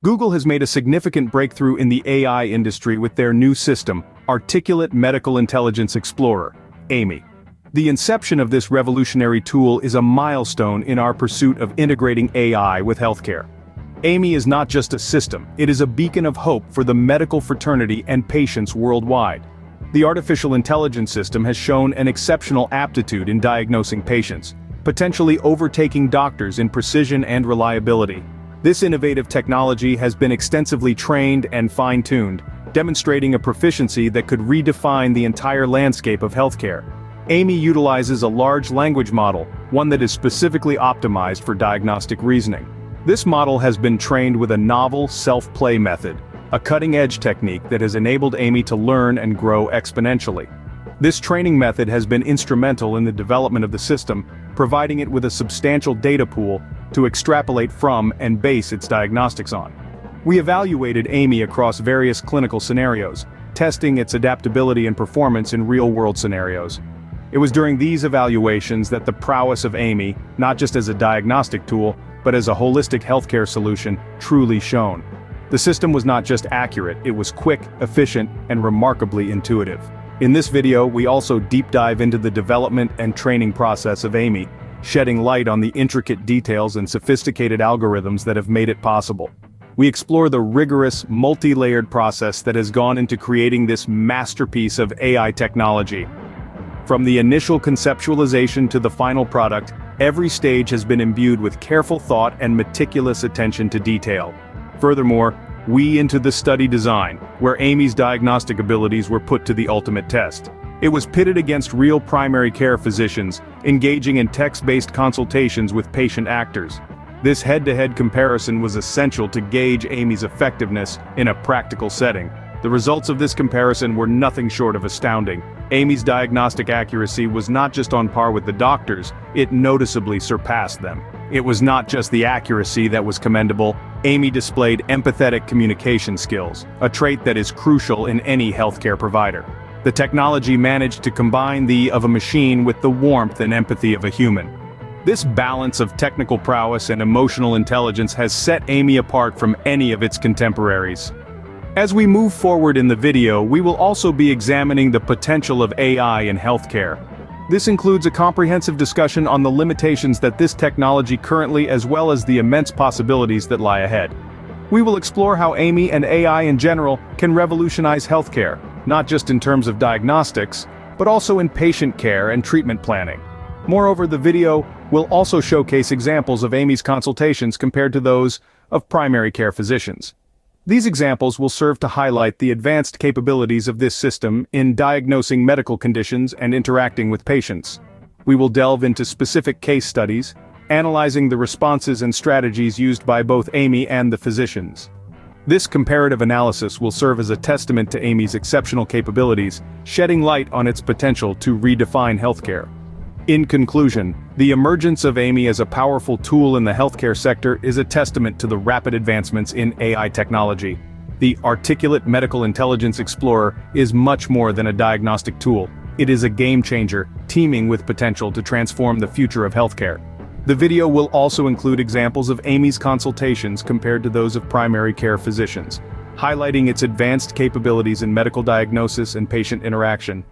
Google has made a significant breakthrough in the AI industry with their new system, Articulate Medical Intelligence Explorer, AMI. The inception of this revolutionary tool is a milestone in our pursuit of integrating AI with healthcare. AMI is not just a system, it is a beacon of hope for the medical fraternity and patients worldwide. The artificial intelligence system has shown an exceptional aptitude in diagnosing patients, potentially overtaking doctors in precision and reliability. This innovative technology has been extensively trained and fine-tuned, demonstrating a proficiency that could redefine the entire landscape of healthcare. AMI utilizes a large language model, one that is specifically optimized for diagnostic reasoning. This model has been trained with a novel self-play method, a cutting-edge technique that has enabled AMI to learn and grow exponentially. This training method has been instrumental in the development of the system, providing it with a substantial data pool to extrapolate from and base its diagnostics on. We evaluated AMI across various clinical scenarios, testing its adaptability and performance in real-world scenarios. It was during these evaluations that the prowess of AMI, not just as a diagnostic tool, but as a holistic healthcare solution, truly shone. The system was not just accurate, it was quick, efficient, and remarkably intuitive. In this video, we also deep dive into the development and training process of AMI, shedding light on the intricate details and sophisticated algorithms that have made it possible. We explore the rigorous, multi-layered process that has gone into creating this masterpiece of AI technology. From the initial conceptualization to the final product, every stage has been imbued with careful thought and meticulous attention to detail. Furthermore, we into the study design, where AMI's diagnostic abilities were put to the ultimate test. It was pitted against real primary care physicians, engaging in text-based consultations with patient actors. This head-to-head comparison was essential to gauge AMI's effectiveness in a practical setting. The results of this comparison were nothing short of astounding. AMI's diagnostic accuracy was not just on par with the doctors, it noticeably surpassed them. It was not just the accuracy that was commendable, AMI displayed empathetic communication skills, a trait that is crucial in any healthcare provider. The technology managed to combine the of a machine with the warmth and empathy of a human. This balance of technical prowess and emotional intelligence has set AMI apart from any of its contemporaries. As we move forward in the video, we will also be examining the potential of AI in healthcare. This includes a comprehensive discussion on the limitations that this technology currently as well as the immense possibilities that lie ahead. We will explore how AMI and AI in general can revolutionize healthcare, not just in terms of diagnostics, but also in patient care and treatment planning. Moreover, the video will also showcase examples of AMI's consultations compared to those of primary care physicians. These examples will serve to highlight the advanced capabilities of this system in diagnosing medical conditions and interacting with patients. We will delve into specific case studies, analyzing the responses and strategies used by both AMI and the physicians. This comparative analysis will serve as a testament to AMI's exceptional capabilities, shedding light on its potential to redefine healthcare. In conclusion, the emergence of AMI as a powerful tool in the healthcare sector is a testament to the rapid advancements in AI technology. The Articulate Medical Intelligence Explorer is much more than a diagnostic tool. It is a game-changer, teeming with potential to transform the future of healthcare. The video will also include examples of AMI's consultations compared to those of primary care physicians, highlighting its advanced capabilities in medical diagnosis and patient interaction.